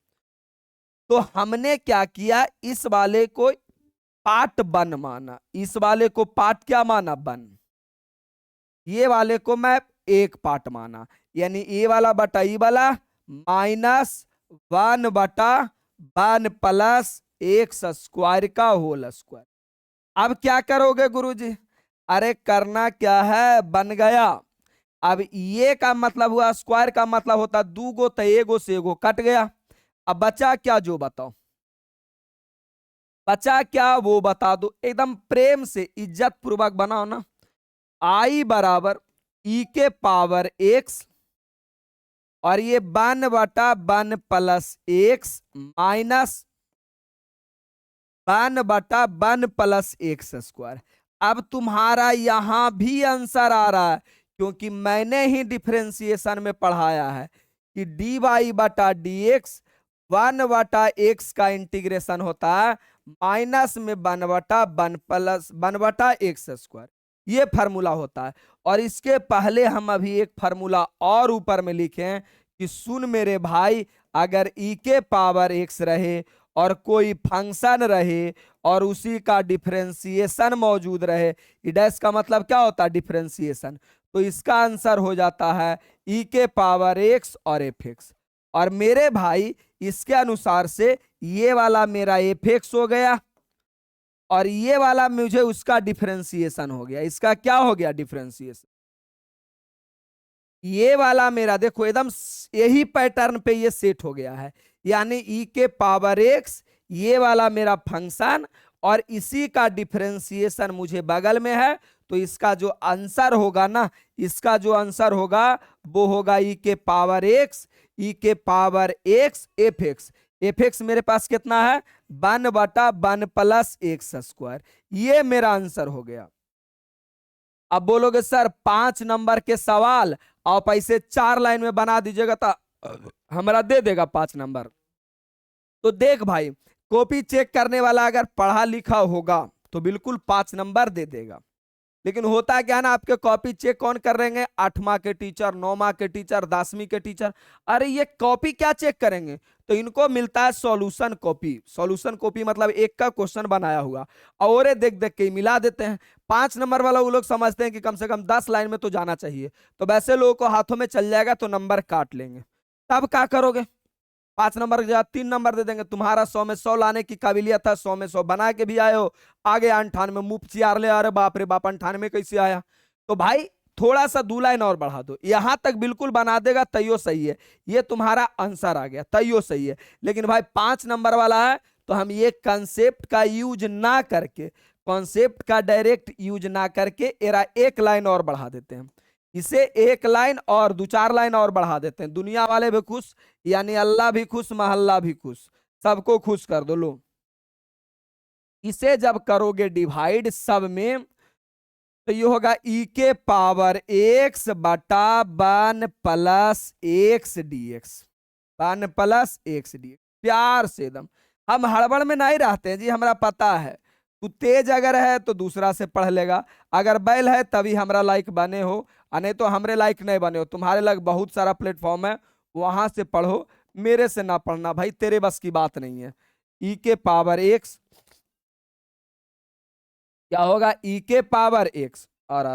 तो हमने क्या किया, इस वाले को पार्ट 1 माना, इस वाले को पार्ट क्या माना 1, ये वाले को मैं एक पार्ट माना, यानी ए वाला बटा ई वाला -1 बटा 1 प्लस एक्स स्क्वायर का होल स्क्वायर। अब क्या करोगे गुरुजी? अरे करना क्या है, बन गया। अब ये का मतलब हुआ, स्क्वायर का मतलब होता 2 गो, तो एगो से एगो कट गया। अब बचा क्या, जो बताओ बचा क्या वो बता दो, एकदम प्रेम से इज्जत पूर्वक बनाओ ना। आई बराबर ई के पावर एक्स और ये 1 बटा 1 प्लस एक्स माइनस 1 बटा 1 प्लस एक्स स्क्वायर। अब तुम्हारा यहां भी आंसर आ रहा है, क्योंकि मैंने ही डिफरेंशिएशन में पढ़ाया है कि डी वाई बटा डी एक्स 1 बटा एक्स का इंटीग्रेशन होता है माइनस में 1 बटा 1 प्लस 1 बटा एक्स स्क्वायर, ये फार्मूला होता है। और इसके पहले हम अभी एक फार्मूला और ऊपर में लिखे हैं कि सुन मेरे भाई, अगर ई के पावर एक्स रहे और कोई फंक्शन रहे और उसी का डिफरेंशिएशन मौजूद रहे, डैश का मतलब क्या होता है डिफरेंशिएशन, तो इसका आंसर हो जाता है ई के पावर एक्स और एफ एक्स। और मेरे भाई इसके अनुसार से ये वाला मेरा एफ एक्स हो गया और ये वाला मुझे उसका डिफरेंशिएशन हो गया। इसका क्या हो गया डिफरेंशिएशन, ये वाला मेरा देखो एकदम यही पैटर्न पे ये सेट हो गया है, यानी ई के पावर एक्स ये वाला मेरा फंक्शन और इसी का डिफरेंशिएशन मुझे बगल में है। तो इसका जो आंसर होगा ना, इसका जो आंसर होगा वो होगा ई के पावर एक्स, ई के power x F x. F x मेरे पास कितना है 1 बटा 1 प्लस एक्स स्क्वायर, ये मेरा आंसर हो गया। अब बोलोगे सर 5 नंबर के सवाल आप ऐसे 4 लाइन में बना दीजिएगा तो हमारा दे देगा 5 नंबर। तो देख भाई, कॉपी चेक करने वाला अगर पढ़ा लिखा होगा तो बिल्कुल 5 नंबर दे देगा। लेकिन होता क्या ना, आपके कॉपी चेक कौन कर रहे हैं, 8वां के टीचर, 9वां के टीचर, 10वीं के टीचर। अरे ये कॉपी क्या चेक करेंगे, तो इनको मिलता है सॉल्यूशन कॉपी। सॉल्यूशन कॉपी मतलब एक का क्वेश्चन बनाया हुआ और देख देख के मिला देते हैं। 5 नंबर वाला वो लोग समझते हैं कि कम से कम 10 लाइन में तो जाना चाहिए, तो वैसे लोगों को हाथों में चल जाएगा तो नंबर काट लेंगे। तब क्या करोगे, 5 नंबर के जगह 3 नंबर दे देंगे। तुम्हारा 100 में 100 लाने की काबिलियत है, 100 में 100 बना के भी आए हो, आगे 98 मुफ्त चियार ले, अरे बाप रे बाप 98 कैसे आया। तो भाई थोड़ा सा 2 लाइन और बढ़ा दो, यहां तक बिल्कुल बना देगा तैयो सही है, ये तुम्हारा आंसर आ गया तैयो सही है। लेकिन भाई 5 नंबर वाला है तो हम ये कंसेप्ट का यूज ना करके, कॉन्सेप्ट का डायरेक्ट यूज ना करके एरा 1 लाइन और बढ़ा देते हैं, इसे 1 लाइन और 2-4 लाइन और बढ़ा देते हैं। दुनिया वाले भी खुश, यानी अल्लाह भी खुश, महल्ला भी खुश, सबको खुश कर दो। लो इसे जब करोगे डिवाइड सब में तो ये होगा ई के पावर एक्स बटा 1 + x dx, 1 + x dx। प्यार से एकदम, हम हड़बड़ में नहीं रहते हैं जी, हमारा पता है। तू तेज अगर है तो दूसरा से पढ़ लेगा, अगर बैल है तभी हमरा लाइक बने हो, और नहीं तो हमरे लाइक नहीं बने हो। तुम्हारे लाइक बहुत सारा प्लेटफॉर्म है, वहां से पढ़ो, मेरे से ना पढ़ना भाई, तेरे बस की बात नहीं है। ई के पावर एक्स क्या होगा, ई के पावर एक्स, और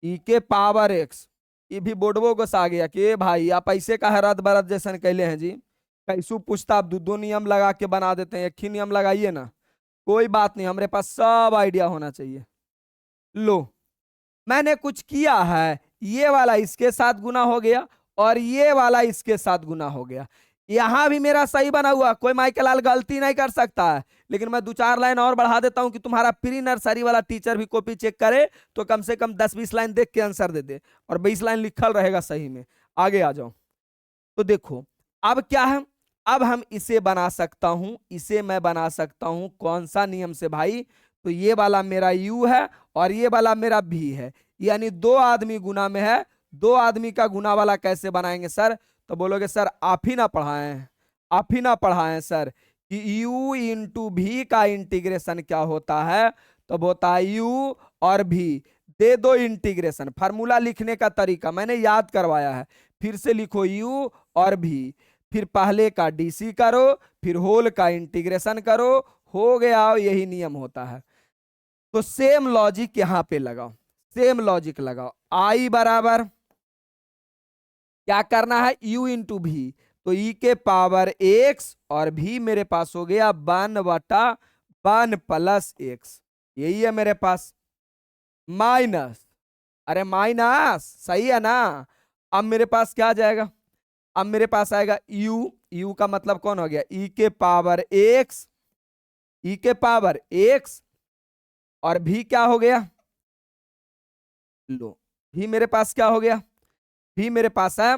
ई के पावर एक्स। ये भी बोर्डवो को आ गया कि ए भाई आप ऐसे का रद बरद जैसन कैले हैं जी, कैसू पूछता, आप दो दो नियम लगा के बना देते हैं, एक ही नियम लगाइए ना। कोई बात नहीं, हमारे पास सब आइडिया होना चाहिए। लो, मैंने कुछ किया है, ये वाला इसके साथ गुना हो गया और ये वाला इसके साथ गुना हो गया। यहां भी मेरा सही बना हुआ, कोई माइकल लाल गलती नहीं कर सकता है। लेकिन मैं 2-4 लाइन और बढ़ा देता हूं कि तुम्हारा प्री नर्सरी वाला टीचर भी कॉपी चेक करे तो कम से कम 10-20 लाइन देख के आंसर दे दे, और 20 लाइन लिखल रहेगा सही में। आगे आ जाओ, तो देखो अब क्या है, अब हम इसे बना सकता हूं, इसे मैं बना सकता हूं कौन सा नियम से भाई, तो ये वाला मेरा u है और ये वाला मेरा v है, यानी दो आदमी गुना में है। दो आदमी का गुना वाला कैसे बनाएंगे सर, तो बोलोगे सर आप ही ना पढ़ाएं, आप ही ना पढ़ाएं सर कि u इंटू भी का इंटीग्रेशन क्या होता है, तो होता है u और v, दे दो इंटीग्रेशन। फार्मूला लिखने का तरीका मैंने याद करवाया है, फिर से लिखो u और v, फिर पहले का डीसी करो, फिर होल का इंटीग्रेशन करो, हो गया, यही नियम होता है। तो सेम लॉजिक यहां पे लगाओ, सेम लॉजिक लगाओ। आई बराबर क्या करना है, u इंटू भी, तो ई के पावर एक्स और भी मेरे पास हो गया 1/1 + x, यही है मेरे पास, माइनस, अरे माइनस सही है ना। अब मेरे पास क्या आ जाएगा, अब मेरे पास आएगा u का मतलब कौन हो गया, ई के पावर एक्स, ई के पावर एक्स, और भी क्या हो गया, लो भी मेरे पास क्या हो गया, भी मेरे पास है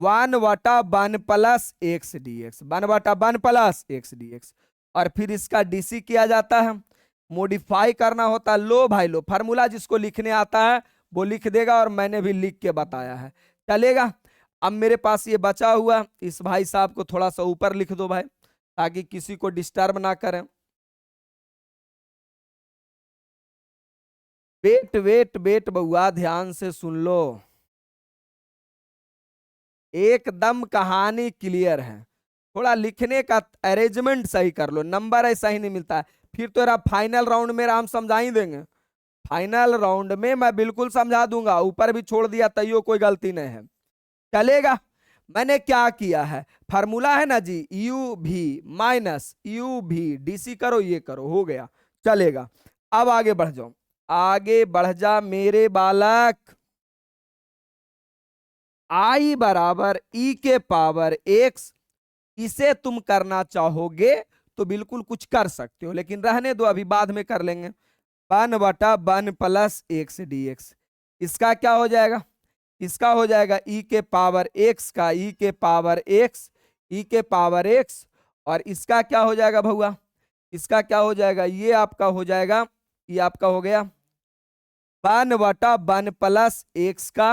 1/1 + x dx, 1/1 + x dx, और फिर इसका डीसी किया जाता है, मॉडिफाई करना होता है। लो भाई लो, फार्मूला जिसको लिखने आता है वो लिख देगा, और मैंने भी लिख के बताया है, चलेगा। अब मेरे पास ये बचा हुआ, इस भाई साहब को थोड़ा सा ऊपर लिख दो भाई, ताकि किसी को डिस्टर्ब ना करें। वेट वेट वेट बउआ, ध्यान से सुन लो, एकदम कहानी क्लियर है, थोड़ा लिखने का अरेंजमेंट सही कर लो, नंबर ऐसा ही नहीं मिलता है। फिर तो यार फाइनल राउंड में हम समझा ही देंगे, फाइनल राउंड में मैं बिल्कुल समझा दूंगा, ऊपर भी छोड़ दिया तैयो कोई गलती नहीं है, चलेगा। मैंने क्या किया है, फार्मूला है ना जी, यू भी माइनस यू भी, डीसी करो, ये करो, हो गया, चलेगा। अब आगे बढ़ जाओ, आगे बढ़ जा मेरे बालक। आई बराबर ई के पावर एक्स, इसे तुम करना चाहोगे तो बिल्कुल कुछ कर सकते हो, लेकिन रहने दो, अभी बाद में कर लेंगे। 1/1 + x dx, इसका क्या हो जाएगा, इसका हो जाएगा ई के पावर एक्स का ई के पावर एक्स, ई के पावर एक्स, और इसका क्या हो जाएगा भैया, इसका क्या हो जाएगा, ये आपका हो जाएगा, ये आपका हो गया 1/1 + x का,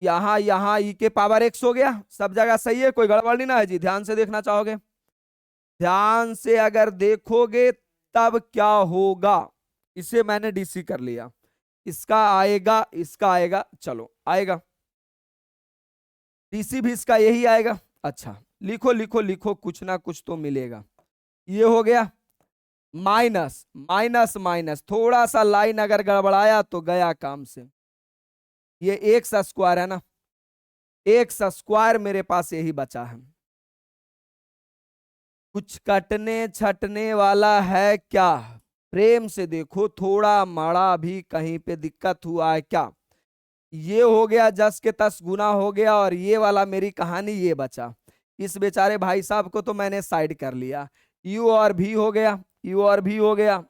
यहां यहां ई के पावर एक्स हो गया, सब जगह सही है, कोई गड़बड़ नहीं ना है जी, ध्यान से देखना चाहोगे, ध्यान से अगर देखोगे तब क्या होगा। इसे मैंने डीसी कर लिया, इसका आएगा, इसका आएगा, चलो आएगा, डीसी भी इसका यही आएगा। अच्छा लिखो लिखो लिखो, कुछ ना कुछ तो मिलेगा। ये हो गया माइनस माइनस माइनस, थोड़ा सा लाइन अगर गड़बड़ाया तो गया काम से। ये एक्स स्क्वायर है ना, एक्स स्क्वायर मेरे पास यही बचा है, कुछ कटने छटने वाला है क्या, प्रेम से देखो, थोड़ा माड़ा भी कहीं पे दिक्कत हुआ है क्या। ये हो गया 10 के 10 गुना हो गया, और ये वाला मेरी कहानी ये बचा। इस बेचारे भाई साहब को तो मैंने साइड कर लिया, यू और भी हो गया, यू और भी हो गया,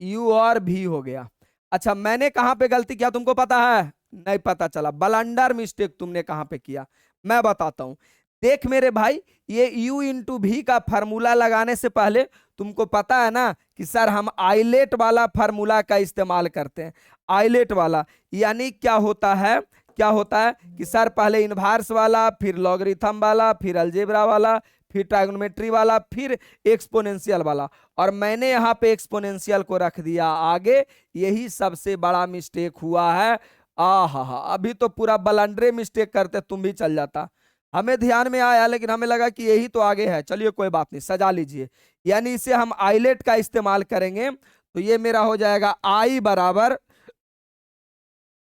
यू और भी हो गया। अच्छा मैंने कहां पे गलती किया तुमको पता है, नहीं पता चला, ब्लंडर मिस्टेक तुमने कहां पे किया, मैं बताता हूं। देख मेरे भाई, ये u इंटू भी का फार्मूला लगाने से पहले तुमको पता है ना कि सर हम आइलेट वाला फार्मूला का इस्तेमाल करते हैं। आइलेट वाला यानी क्या होता है, क्या होता है कि सर पहले इनवर्स वाला, फिर लॉगरिथम वाला, फिर अलजेब्रा वाला, फिर ट्राइगोनोमेट्री वाला, फिर एक्सपोनेंशियल वाला, और मैंने यहाँ पे एक्सपोनेंशियल को रख दिया आगे। यही सबसे बड़ा मिस्टेक हुआ है। हा, अभी तो पूरा बलंडरे मिस्टेक करते तुम भी चल जाता। हमें ध्यान में आया लेकिन हमें लगा कि यही तो आगे है। चलिए कोई बात नहीं, सजा लीजिए। यानी इसे हम आइलेट का इस्तेमाल करेंगे तो ये मेरा हो जाएगा आई बराबर,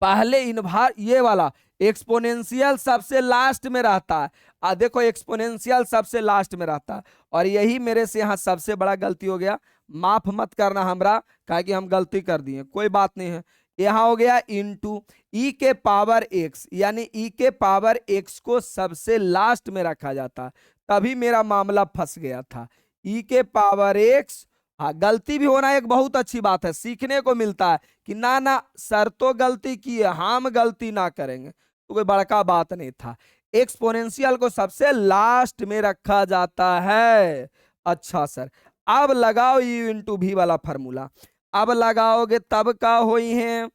पहले इनभार ये वाला एक्सपोनेंशियल सबसे लास्ट में रहता है। देखो एक्सपोनेंशियल सबसे लास्ट में रहता है, और यही मेरे से यहाँ सबसे बड़ा गलती हो गया। माफ मत करना हमरा, कहा कि हम गलती कर दिए, कोई बात नहीं है। यहाँ हो गया इंटू ई के पावर एक्स, यानी ई के पावर एक्स को सबसे लास्ट में रखा जाता है, तभी मेरा मामला फंस गया था। ई के पावर एक्स, हाँ गलती भी होना एक बहुत अच्छी बात है, सीखने को मिलता है कि ना ना सर तो गलती की है, हम गलती ना करेंगे, तो कोई बड़का बात नहीं था। एक्सपोनेंशियल को सबसे लास्ट में रखा जाता है। अच्छा सर, अब लगाओ यू इंटू भी वाला फॉर्मूला, अब लगाओगे तब का होई है,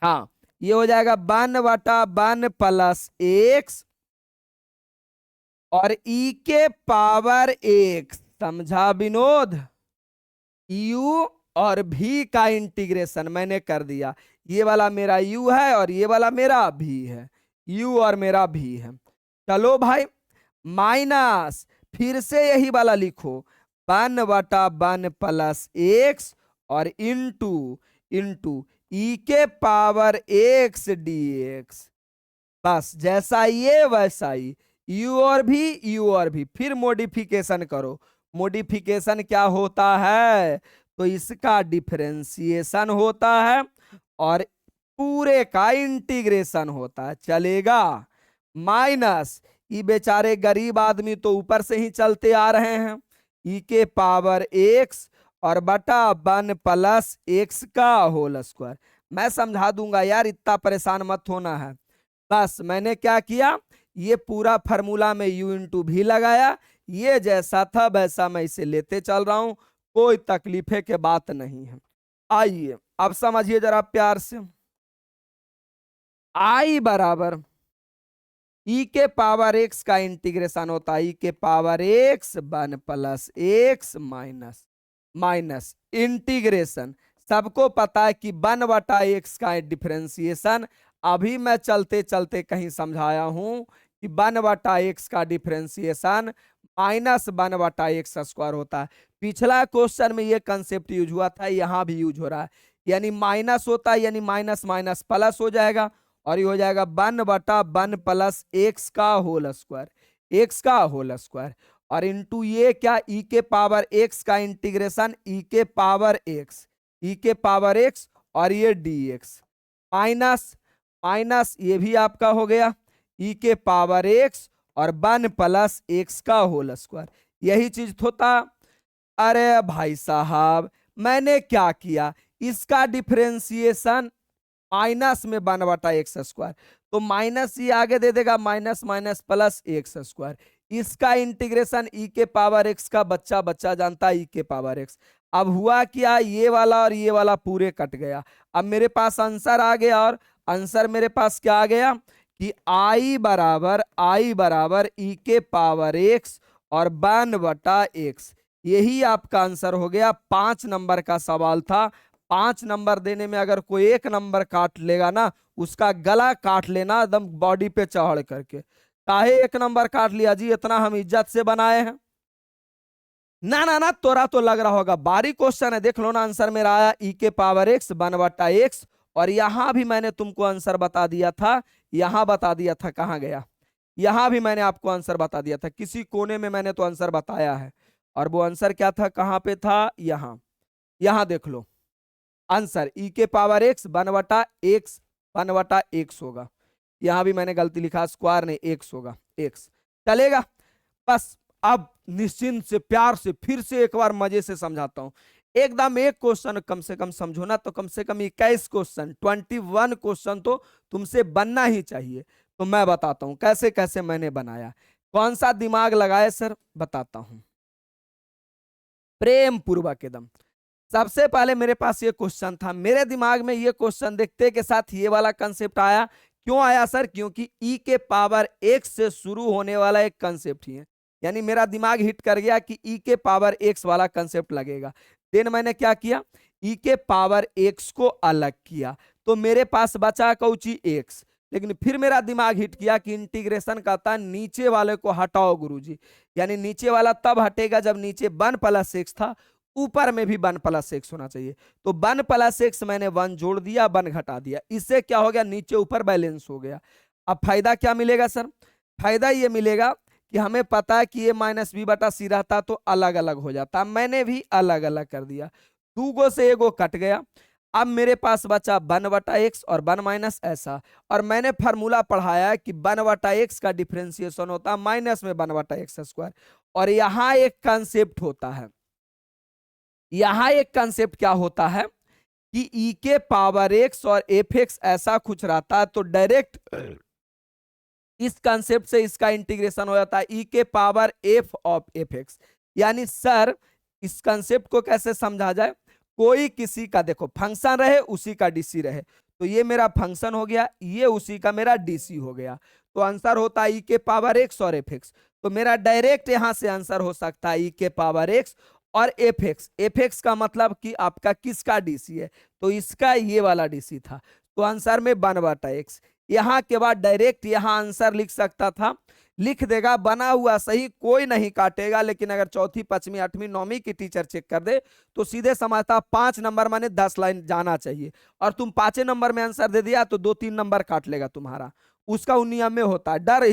हाँ ये हो जाएगा 1/1 प्लस एक्स और ई के पावर एक्स, समझा विनोद। u और v का इंटीग्रेशन मैंने कर दिया, ये वाला मेरा u है और ये वाला मेरा v है, u और मेरा v है। चलो भाई माइनस, फिर से यही वाला लिखो 1/1 प्लस एक्स और इंटू ई के पावर एक्स dx, बस जैसा ये वैसा ही u और v, फिर मॉडिफिकेशन करो। मॉडिफिकेशन क्या होता है, तो इसका डिफरेंशिएशन होता है और पूरे का इंटीग्रेशन होता है, चलेगा। माइनस ये बेचारे गरीब आदमी तो ऊपर से ही चलते आ रहे हैं, ई के पावर एक्स और बटा 1 प्लस एक्स का होल स्क्वायर। मैं समझा दूंगा यार, इतना परेशान मत होना है। बस मैंने क्या किया, ये पूरा फार्मूला में u इंटू भी लगाया, ये जैसा था वैसा मैं इसे लेते चल रहा हूं, कोई तकलीफे के बात नहीं है। आइए अब समझिए जरा प्यार से, आई बराबर ई के पावर एक्स का इंटीग्रेशन होता है ई के power x 1 plus x minus integration, सबको पता है कि 1/x का डिफरेंशिएशन, अभी मैं चलते चलते कहीं समझाया हूं कि 1/x का डिफरेंशिएशन -1/x स्क्वायर होता है। पिछला क्वेश्चन में ये कंसेप्ट यूज हुआ था, यहां भी यूज हो रहा है, यानी माइनस होता है यानी माइनस माइनस प्लस हो जाएगा, और ये हो जाएगा 1/1 प्लस एक्स का होल स्क्वायर, और इंटू ये क्या ई के पावर एक्स का इंटीग्रेशन ई के पावर एक्स और ये dx, माइनस ये भी आपका हो गया ई के पावर एक्स और 1 प्लस एक्स का होल स्क्वायर, यही चीज होता। अरे भाई साहब मैंने क्या किया, इसका डिफरेंशिएशन माइनस में 1/x स्क्वायर, तो माइनस ये आगे दे देगा minus minus plus x square, इसका इंटीग्रेशन ई के पावर एक्स का बच्चा जानता है ई के पावर एक्स। अब हुआ क्या, ये वाला और ये वाला पूरे कट गया, अब मेरे पास आंसर आ गया, और आंसर मेरे पास क्या आ गया कि आई बराबर ई के पावर एक्स और 1/x, यही आपका आंसर हो गया। 5 नंबर का सवाल था, 5 नंबर देने में अगर कोई 1 नंबर काट लेगा ना, उसका गला काट लेना एकदम बॉडी पे चढ़ करके। काहे 1 नंबर काट लिया जी, इतना हम इज्जत से बनाए हैं। ना ना ना, तोरा तो लग रहा होगा बारीक क्वेश्चन है, देख लो ना आंसर मेरा आया ई के पावर एक्स 1/x, और यहां भी मैंने तुमको आंसर बता दिया था, यहां बता दिया था, कहां गया, यहां भी मैंने आपको आंसर बता दिया था, किसी कोने में मैंने तो आंसर बताया है, और वो आंसर क्या था, कहां पे था, यहां देख लो आंसर ई के पावर एक्स 1/x होगा, यहां भी मैंने गलती लिखा, स्क्वायर नहीं एक्स होगा, एक्स चलेगा। बस अब निश्चिंत से प्यार से फिर से एक बार मजे से समझाता हूं, एकदम एक क्वेश्चन कम से कम समझो ना, तो कम से कम 21 क्वेश्चन 21 क्वेश्चन तो तुमसे बनना ही चाहिए। तो मैं बताता हूं कैसे कैसे मैंने बनाया, कौन सा दिमाग लगाए सर, बताता हूं प्रेम पूर्वक एकदम। सबसे पहले मेरे पास ये क्वेश्चन था, मेरे दिमाग में ये क्वेश्चन देखते के साथ ये वाला कंसेप्ट आया। क्यों आया सर? क्योंकि ई के पावर एक्स से शुरू होने वाला एक कंसेप्ट ही है, यानी मेरा दिमाग हिट कर गया कि ई के पावर एक्स वाला कंसेप्ट लगेगा। देन मैंने क्या किया, ई के पावर एक्स को अलग किया, तो मेरे पास बचा कौची एक्स। लेकिन फिर मेरा दिमाग हिट किया कि इंटीग्रेशन करता नीचे वाले को हटाओ गुरुजी, यानी नीचे वाला तब हटेगा जब नीचे 1+x था, ऊपर में भी 1+x होना चाहिए। तो 1+x मैंने 1 जोड़ दिया, 1 घटा दिया, इससे क्या हो गया, नीचे ऊपर बैलेंस हो गया। अब फायदा क्या मिलेगा सर? फायदा ये मिलेगा कि हमें पता है कि a-b/c रहता तो अलग अलग हो जाता, मैंने भी अलग अलग कर दिया, 2 गो से एगो कट गया। अब मेरे पास बचा 1/x और 1 ऐसा, और मैंने फार्मूला पढ़ाया कि 1/x का डिफरेंशिएशन होता है माइनस में 1/x²। और यहां एक कंसेप्ट होता है, यहां एक कंसेप्ट क्या होता है कि ई के पावर एक्स और एफ एक्स ऐसा कुछ रहता है, तो डायरेक्ट इस कंसेप्ट से इसका इंटीग्रेशन हो जाता है ई के power F of F x. यानी सर इस कंसेप्ट को कैसे समझा जाए, कोई किसी का देखो फंक्शन रहे उसी का डीसी रहे, तो ये मेरा फंक्शन हो गया, ये उसी का मेरा डीसी हो गया, तो आंसर होता है ई के पावर एक्स और एफ एक्स। तो मेरा डायरेक्ट यहां से आंसर हो सकता है ई के पावर एक्स और एफ एक्स। एफ एक्स का मतलब कि आपका किसका डीसी है, तो इसका ये वाला डीसी था, तो आंसर में 1/x। यहां के बाद डायरेक्ट यहां आंसर लिख सकता था, लिख देगा बना हुआ सही, कोई नहीं काटेगा। लेकिन अगर चौथी पांचवी आठवीं नौवीं की टीचर चेक कर दे तो सीधे समझता 5 नंबर माने 10 लाइन जाना चाहिए, और तुम 5 नंबर में आंसर दे दिया तो 2-3 नंबर काट लेगा तुम्हारा, उसका नियम में होता है। डर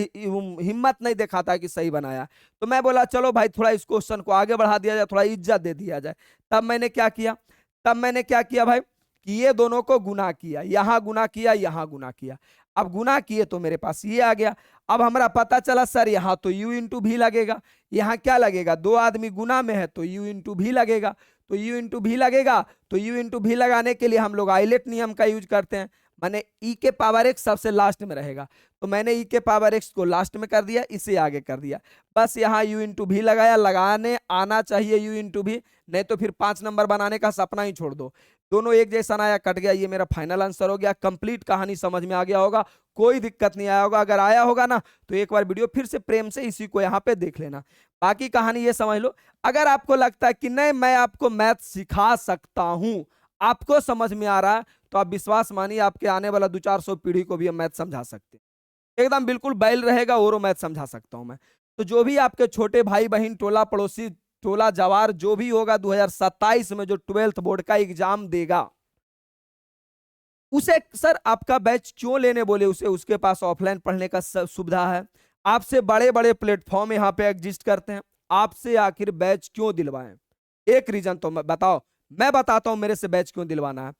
हिम्मत नहीं दिखाता कि सही बनाया। तो मैं बोला चलो भाई थोड़ा इस क्वेश्चन को आगे बढ़ा दिया जाए, थोड़ा इज्जत दे दिया जाए। तब मैंने क्या किया, तब मैंने क्या किया भाई कि ये दोनों को गुना किया, यहां गुना किया, यहां गुना किया। अब गुना किए तो मेरे पास ये आ गया। अब हमारा पता चला सर यहां तो u इंटू भी लगेगा, यहां क्या लगेगा, 2 आदमी गुना में है तो u इंटू भी लगेगा, तो u इंटू भी लगेगा, तो u इंटू भी लगाने के लिए हम लोग आइलेट नियम का यूज करते हैं, माने ई के पावर एक्स सबसे लास्ट में रहेगा, तो मैंने ई के पावर एक्स को लास्ट में कर दिया, इसे आगे कर दिया। बस यहाँ u इंटू भी लगाया, लगाने आना चाहिए u इंटू भी, नहीं तो फिर 5 नंबर बनाने का सपना ही छोड़ दो। दोनों एक जैसा आया, कट गया, ये मेरा फाइनल आंसर हो गया। कंप्लीट कहानी समझ में आ गया होगा, कोई दिक्कत नहीं आया होगा। अगर आया होगा ना तो एक बार वीडियो फिर से प्रेम से इसी को यहाँ पे देख लेना। बाकी कहानी ये समझ लो। अगर आपको लगता है कि नहीं मैं आपको मैथ सिखा सकता हूं, आपको समझ में आ रहा है, तो आप विश्वास मानिए आपके आने वाला 200-400 पीढ़ी को भी हम मैथ समझा सकते हैं, एकदम बिल्कुल बैल रहेगा और मैथ समझा सकता हूं मैं। तो जो भी आपके छोटे भाई बहन, टोला पड़ोसी, टोला जवार जो भी होगा 2027 में जो 12th बोर्ड का एग्जाम देगा, उसे सर आपका बैच क्यों लेने बोले उसे, उसके पास ऑफलाइन पढ़ने का सुविधा है, आपसे बड़े बड़े प्लेटफॉर्म यहाँ पे एग्जिस्ट करते हैं, आपसे आखिर बैच क्यों दिलवाएं? एक रीजन तो बताओ, मैं बताता हूं मेरे से बैच क्यों दिलवाना है।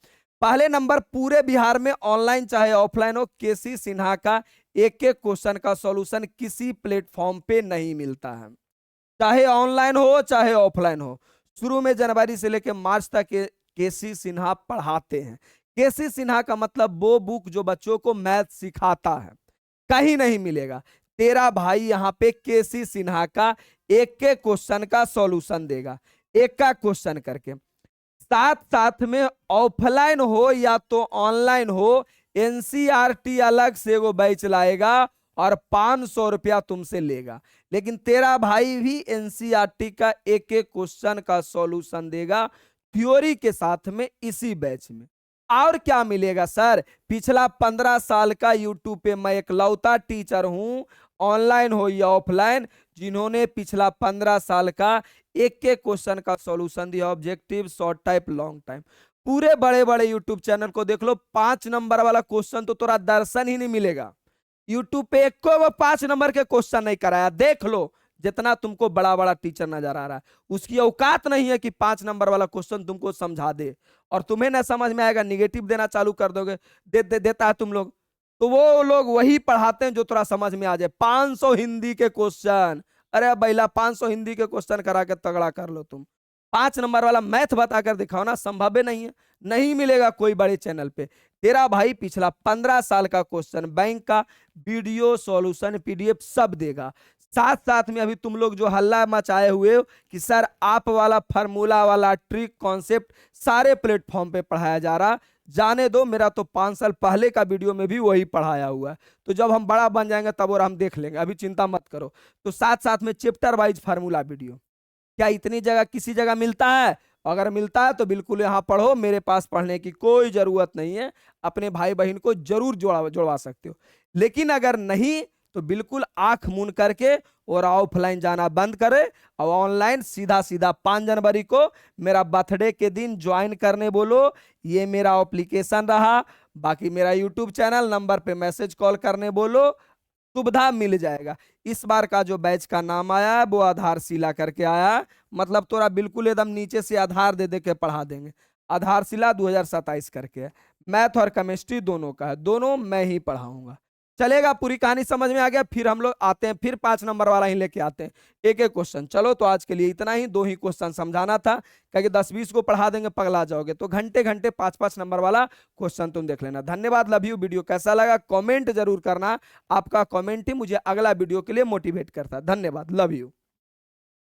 पहले नंबर, पूरे बिहार में ऑनलाइन चाहे ऑफलाइन हो, केसी सिन्हा का एक एक क्वेश्चन का सॉल्यूशन किसी प्लेटफॉर्म पे नहीं मिलता है, चाहे ऑनलाइन हो चाहे ऑफलाइन हो। शुरू में जनवरी से लेकर मार्च तक केसी सिन्हा पढ़ाते हैं। केसी सिन्हा का मतलब वो बुक जो बच्चों को मैथ सिखाता है, कहीं नहीं मिलेगा। तेरा भाई यहाँ पे केसी सिन्हा का एक एक क्वेश्चन का सॉल्यूशन देगा, एक का क्वेश्चन करके। साथ साथ में ऑफलाइन हो या तो ऑनलाइन हो, एनसीईआरटी अलग से वो बैच लाएगा और 500 रुपया तुमसे लेगा। लेकिन तेरा भाई भी एनसीईआरटी का एक एक क्वेश्चन का सॉल्यूशन देगा थ्योरी के साथ में इसी बैच में। और क्या मिलेगा सर, पिछला 15 साल का यूट्यूब पे मैं एकलौता टीचर हूं, ऑनलाइन हो या ऑफलाइन, जिन्होंने पिछला 15 साल का एक एक क्वेश्चन का सॉल्यूशन दिया, objective, short type, long time. पूरे बड़े बड़े यूट्यूब चैनल को देख लो, 5 नंबर वाला क्वेश्चन तो तोरा दर्शन ही नहीं मिलेगा। यूट्यूब पे एक को वो 5 नंबर के क्वेश्चन नहीं कराया, देख लो जितना तुमको बड़ा बड़ा टीचर नजर आ रहा है, उसकी औकात नहीं है कि 5 नंबर वाला क्वेश्चन तुमको समझा दे। और तुम्हें ना समझ में आएगा, निगेटिव देना चालू कर दोगे, देता है तुम लोग, तो वो लोग वही पढ़ाते हैं जो थोड़ा समझ में आ जाए। 500 हिंदी के क्वेश्चन, अरे बैला 500 हिंदी के क्वेश्चन करा के तगड़ा कर लो तुम। 5 नंबर वाला मैथ बताकर दिखाओ ना, संभव ही नहीं है, नहीं मिलेगा कोई बड़े चैनल पे। तेरा भाई पिछला 15 साल का क्वेश्चन बैंक का वीडियो सॉल्यूशन पीडीएफ सब देगा। साथ साथ में अभी तुम लोग जो हल्ला मचाए हुए हो कि सर आप वाला फार्मूला वाला ट्रिक कॉन्सेप्ट सारे प्लेटफॉर्म पे पढ़ाया जा रहा, जाने दो, मेरा तो 5 साल पहले का वीडियो में भी वही पढ़ाया हुआ है। तो जब हम बड़ा बन जाएंगे तब और हम देख लेंगे, अभी चिंता मत करो। तो साथ साथ में चैप्टर वाइज फार्मूला वीडियो क्या इतनी जगह किसी जगह मिलता है? अगर मिलता है तो बिल्कुल यहाँ पढ़ो, मेरे पास पढ़ने की कोई जरूरत नहीं है। अपने भाई बहन को जरूर जुड़वा सकते हो, लेकिन अगर नहीं तो बिल्कुल आंख मूंद करके और ऑफलाइन जाना बंद करे और ऑनलाइन सीधा सीधा 5 जनवरी को मेरा बर्थडे के दिन ज्वाइन करने बोलो। ये मेरा एप्लीकेशन रहा, बाकी मेरा यूट्यूब चैनल, नंबर पे मैसेज कॉल करने बोलो, सुविधा मिल जाएगा। इस बार का जो बैच का नाम आया है वो आधारशिला करके आया है, मतलब तोरा बिल्कुल एकदम नीचे से आधार दे दे के पढ़ा देंगे। आधारशिला 2027 करके है, मैथ और केमिस्ट्री दोनों का है, दोनों मैं ही पढ़ाऊंगा। चलेगा, पूरी कहानी समझ में आ गया। फिर हम लोग आते हैं, फिर 5 नंबर वाला ही लेके आते हैं, एक एक क्वेश्चन। चलो तो आज के लिए इतना ही, 2 ही क्वेश्चन समझाना था, क्योंकि 10-20 को पढ़ा देंगे पगला जाओगे। तो घंटे घंटे 5-5 नंबर वाला क्वेश्चन तुम देख लेना। धन्यवाद, लव यू। वीडियो कैसा लगा कमेंट जरूर करना, आपका कमेंट ही मुझे अगला वीडियो के लिए मोटिवेट करता है। धन्यवाद, लव यू।